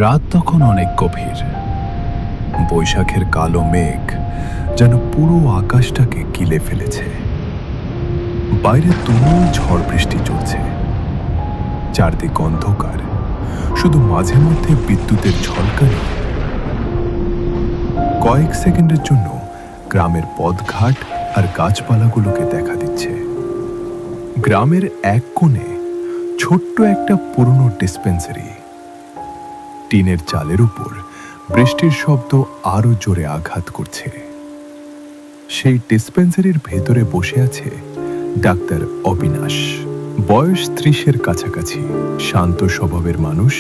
রাত তখন অনেক গভীর। বৈশাখের কালো মেঘ যেন পুরো আকাশটাকে গিলে ফেলেছে। বাইরে তুমুল ঝড় বৃষ্টি চলছে, চারদিক অন্ধকার, শুধু মাঝে মধ্যে বিদ্যুতের ঝলকানি। কয়েক সেকেন্ডের জন্য গ্রামের পথঘাট আর গাছপালাগুলোকে দেখা দিচ্ছে। গ্রামের এক কোণে ছোট্ট একটা পুরনো ডিসপেন্সারি। টিনের চালের উপর বৃষ্টির শব্দ আরো জোরে আঘাত করছে। সেই ডিসপেন্সারির ভেতরে বসে আছে ডাক্তার অবিনাশ। বয়স ৩০-এর কাছাকাছি, শান্ত স্বভাবের মানুষ।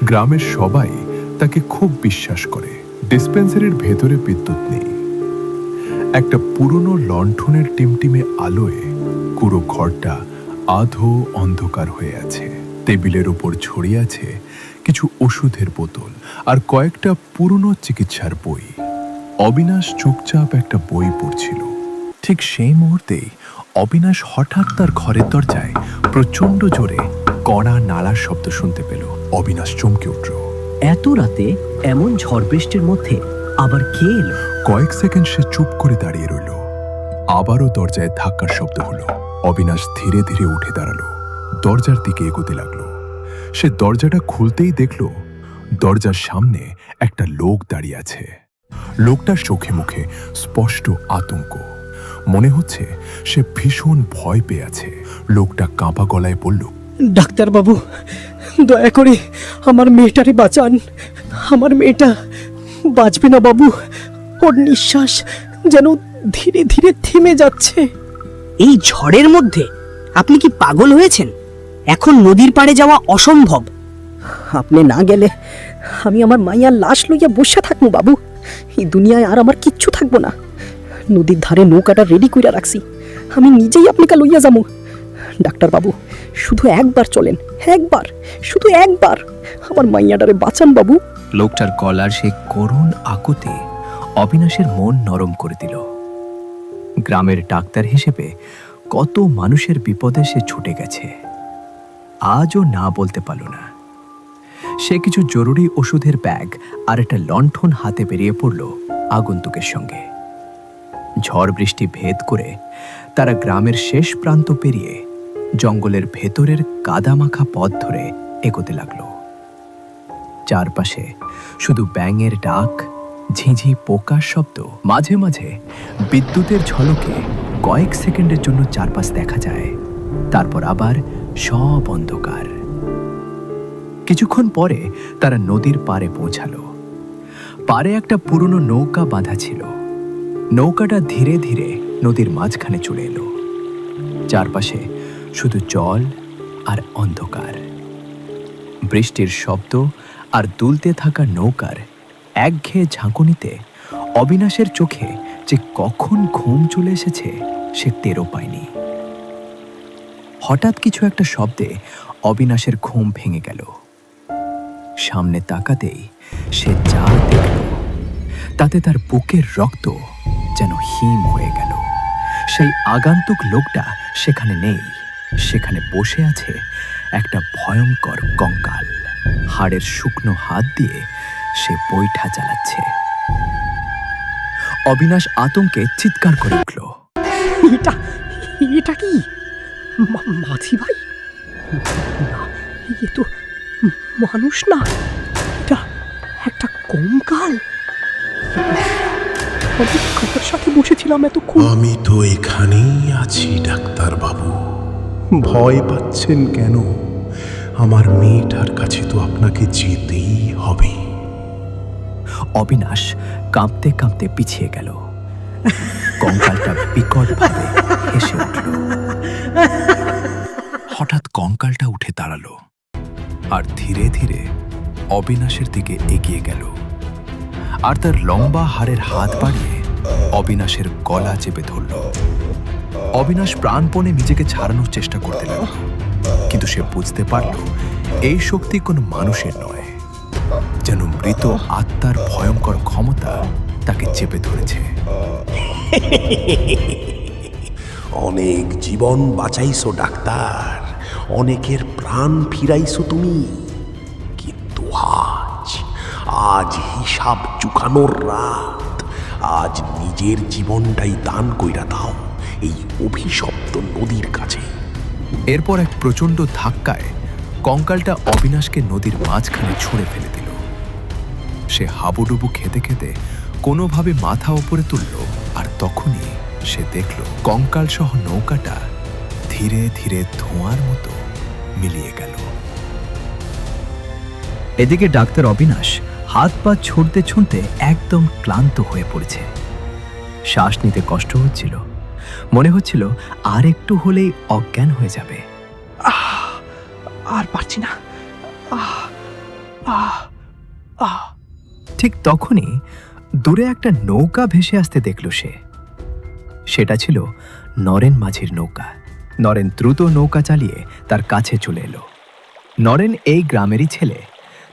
গ্রামের সবাই তাকে খুব বিশ্বাস করে। ডিসপেন্সারির ভেতরে বিদ্যুৎ নেই। একটা পুরনো লণ্ঠনের টিমটিমে আলোয় পুরো ঘরটা আধো অন্ধকার হয়ে আছে। টেবিলের উপর ছড়িয়ে আছে কিছু ওষুধের বোতল আর কয়েকটা পুরনো চিকিৎসার বই। অবিনাশ চুপচাপ একটা বই পড়ছিল। ঠিক সেই মুহূর্তেই অবিনাশ হঠাৎ তার ঘরের দরজায় প্রচণ্ড জোরে কড়া নাড়ার শব্দ শুনতে পেল। অবিনাশ চমকে উঠল। এত রাতে এমন ঝড় বৃষ্টির মধ্যে আবার কে এলো? কয়েক সেকেন্ড সে চুপ করে দাঁড়িয়ে রইল। আবারও দরজায় ধাক্কার শব্দ হলো। অবিনাশ ধীরে ধীরে উঠে দাঁড়ালো, দরজার দিকে এগোতে লাগলো। সে দরজাটা খুলতেই দেখল দরজার সামনে একটা লোক দাঁড়িয়ে আছে। লোকটার চোখে মুখে স্পষ্ট আতঙ্ক। মনে হচ্ছে সে ভীষণ ভয় পেয়ে আছে। লোকটা কাঁপা গলায় বলল, ডাক্তারবাবু, দয়া করে আমার মেয়েটারে বাঁচান। আমার মেয়েটা বাঁচবে না বাবু। ওর নিঃশ্বাস যেন ধীরে ধীরে থেমে যাচ্ছে। এই ঝড়ের মধ্যে আপনি কি পাগল হয়েছেন? এখন নদীর পাড়ে যাওয়া অসম্ভব। আপনি না গেলে আমি আমার মাইয়ার লাশ লইয়া বসে থাকবো বাবু। এই দুনিয়ায় আর আমার কিচ্ছু থাকবো না। নদীর ধারে নৌকাটা রেডি কইরা রাখছি, আমি নিজেই আপনাকে লইয়া যাবো। ডাক্তারবাবু, শুধু একবার চলেন, একবার, শুধু একবার আমার মাইয়াটারে বাঁচান বাবু। লোকটার গলার সেই করুণ আকুতি অবিনাশের মন নরম করে দিল। গ্রামের ডাক্তার হিসেবে কত মানুষের বিপদে সে ছুটে গেছে, আজও না বলতে পারল না। সে কিছু জরুরি ওষুধের ব্যাগ আর একটা লণ্ঠন হাতে বেরিয়ে পড়ল আগন্তুকের সঙ্গে। ঝড় বৃষ্টি ভেদ করে তারা গ্রামের শেষ প্রান্ত পেরিয়ে জঙ্গলের ভেতরের কাদামাখা পথ ধরে এগোতে লাগলো। চারপাশে শুধু ব্যাঙের ডাক, ঝিঝি পোকার শব্দ। মাঝে মাঝে বিদ্যুতের ঝলকে কয়েক সেকেন্ডের জন্য চারপাশ দেখা যায়, তারপর আবার সব অন্ধকার। কিছুক্ষণ পরে তারা নদীর পাড়ে পৌঁছালো। পাড়ে একটা পুরনো নৌকা বাঁধা ছিল। নৌকাটা ধীরে ধীরে নদীর মাঝখানে চলে এলো। চারপাশে শুধু জল আর অন্ধকার। বৃষ্টির শব্দ আর দুলতে থাকা নৌকার একঘেয়ে ঝাঁকুনিতে অবিনাশের চোখে যে কখন ঘুম চলে এসেছে সে টেরও পায়নি। হঠাৎ কিছু একটা শব্দে অবিনাশের ঘুম ভেঙে গেল। সামনে তাকাতেই সে যা দেখল তাতে তার বুকের রক্ত যেন হিম হয়ে গেল। সেই আগন্তুক লোকটা সেখানে নেই। সেখানে বসে আছে একটা ভয়ঙ্কর কঙ্কাল। হাড়ের শুকনো হাত দিয়ে সে বৈঠা চালাচ্ছে। অবিনাশ আতঙ্কে চিৎকার করে উঠল, এটা এটা কি মাঝি ভাই? না, এ তো মানুষ না, এটা একটা কঙ্কাল। আমি কার সাথে বসেছিলাম এতক্ষণ? আমি তো এখানেই আছি ডাক্তার বাবু। ভয় পাচ্ছেন কেন? আমার মেয়েটার কাছে তো আপনাকে যেতেই হবে। অবিনাশ কাঁপতে কাঁপতে পিছিয়ে গেল। কঙ্কালটা বিকট ভাবে হেসে উঠল। হঠাৎ কঙ্কালটা উঠে দাঁড়ালো আর ধীরে ধীরে অবিনাশের দিকে এগিয়ে গেল। আর তার লম্বা হাড়ের হাত বাড়িয়ে অবিনাশের গলা চেপে ধরল। অবিনাশ প্রাণপণে নিজেকে ছাড়ানোর চেষ্টা করতে লাগল, কিন্তু সে বুঝতে পারল এই শক্তি কোনো মানুষের নয়, যেন মৃত আত্মার ভয়ঙ্কর ক্ষমতা তাকে চেপে ধরেছে। অনেক জীবন বাঁচাইছো ডাক্তার, অনেকের প্রাণ ফিরাইছো তুমি, কিন্তু আজ আজ হিসাব চুকানোর রাত। আজ নিজের জীবনটাই দান কইরা দাও এই অভিশপ্ত নদীর কাছে। এরপর এক প্রচণ্ড ধাক্কায় কঙ্কালটা অবিনাশকে নদীর মাঝখানে ছুঁড়ে ফেলে দিল। সে হাবুডুবু খেতে খেতে কোনোভাবে মাথা ওপরে তুলল, আর তখনই সে দেখল কঙ্কাল সহ নৌকাটা ধীরে ধীরে ধোঁয়ার মতো মিলিয়ে গেল। এদিকে ডাক্তার অবিনাশ হাত পা ছুঁড়তে ছুঁড়তে একদম ক্লান্ত হয়ে পড়েছে। শ্বাস নিতে কষ্ট হচ্ছিল, মনে হচ্ছিল আর একটু হলেই অজ্ঞান হয়ে যাবে। আর পারছি না। ঠিক তখনই দূরে একটা নৌকা ভেসে আসতে দেখল সে। সেটা ছিল নরেন মাঝির নৌকা। নরেন দ্রুত নৌকা চালিয়ে তার কাছে চলে এলো। নরেন এই গ্রামেরই ছেলে,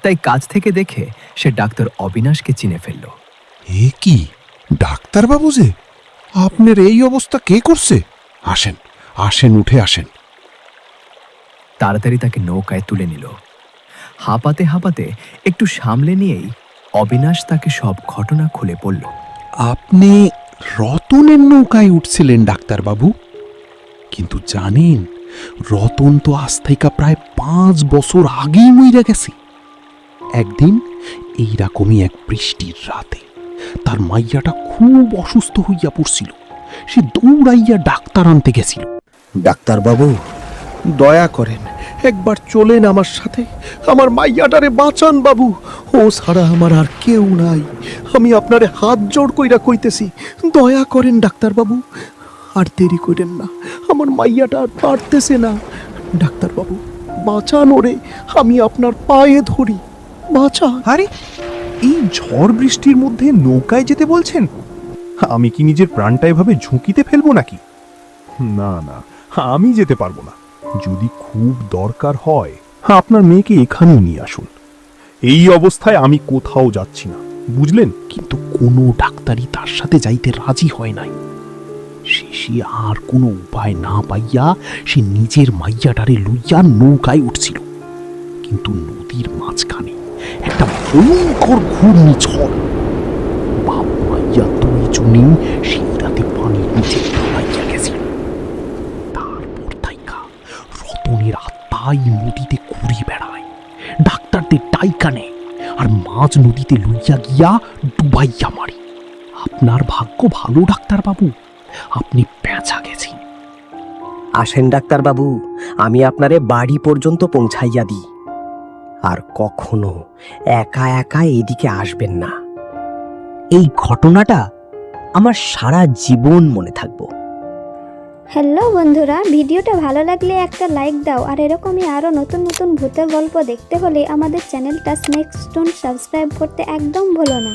তাই কাছ থেকে দেখে সে ডাক্তার অবিনাশকে চিনে ফেলল। এ কি ডাক্তারবাবু যে? আপনার এই অবস্থা কে করছে? আসেন আসেন, উঠে আসেন। তাড়াতাড়ি তাকে নৌকায় তুলে নিল। হাঁপাতে হাঁপাতে একটু সামলে নিয়েই অবিনাশ তাকে সব ঘটনা খুলে বলল। আপনি রতনের নৌকায় উঠছিলেন ডাক্তারবাবু, কিন্তু জানেন রতন তো আজ থেকে প্রায় 5 বছর আগেই মইরা গেছে। একদিন এইরকমই এক বৃষ্টির রাতে তার মাইয়াটা খুব অসুস্থ হইয়া পড়ছিল। সে দৌড়াইয়া ডাক্তার আনতে গেছিল। ডাক্তারবাবু, দয়া করেন, একবার চলেন আমার সাথে। আমার মাইয়াটারে বাঁচান বাবু, ও ছাড়া আমার আর কেউ নাই। আমি আপনারে হাত জোড় কইরা কইতেছি, দয়া করেন ডাক্তারবাবু, আর দেরি করেন না। আমার মাইয়াটা আর পারতেছে না। ডাক্তারবাবু বাঁচান ওরে, আমি আপনার পায়ে ধরি, বাঁচান। আরে এই ঝড় বৃষ্টির মধ্যে নৌকায় যেতে বলছেন? আমি কি নিজের প্রাণটা এভাবে ঝুঁকিতে ফেলবো নাকি? না না, আমি যেতে পারবো না। যদি খুব দরকার হয় আপনার মেয়েকে এখানেই নিয়ে আসুন। এই অবস্থায় আমি কোথাও যাচ্ছি না, বুঝলেন? কিন্তু কোনো ডাক্তারই তার সাথে যাইতে রাজি হয় নাই। শেষে আর কোনো উপায় না পাইয়া সে নিজের মাইয়াটারে লইয়া নৌকায় উঠছিল। কিন্তু নদীর মাঝখানে একটা ভয়ঙ্কর ঘূর্ণিঝড়। বাপ মাইয়া দুইজনই সেই রাতে পানির নিচে তলাইয়া গেছিল। তারপর তাইকা রতনের আত্মাই নদীতে ঘুরে বেড়ায়, ডাক্তারদের ডাইকা নেয়, আর মাঝ নদীতে লইয়া গিয়া ডুবাইয়া মারে। আপনার ভাগ্য ভালো ডাক্তারবাবু, আপনি পেঁচা গেছেন। আসেন ডাক্তারবাবু, আমি আপনারে বাড়ি পর্যন্ত পৌঁছাইয়া দিই। আর কখনো একা একা এদিকে আসবেন না। এই ঘটনাটা আমার সারা জীবন মনে থাকবো। হ্যালো বন্ধুরা, ভিডিওটা ভালো লাগলে একটা লাইক দাও। আর এরকমই আরও নতুন নতুন ভূতের গল্প দেখতে হলে আমাদের চ্যানেলটা স্নেক স্টোন সাবস্ক্রাইব করতে একদম ভুলো না।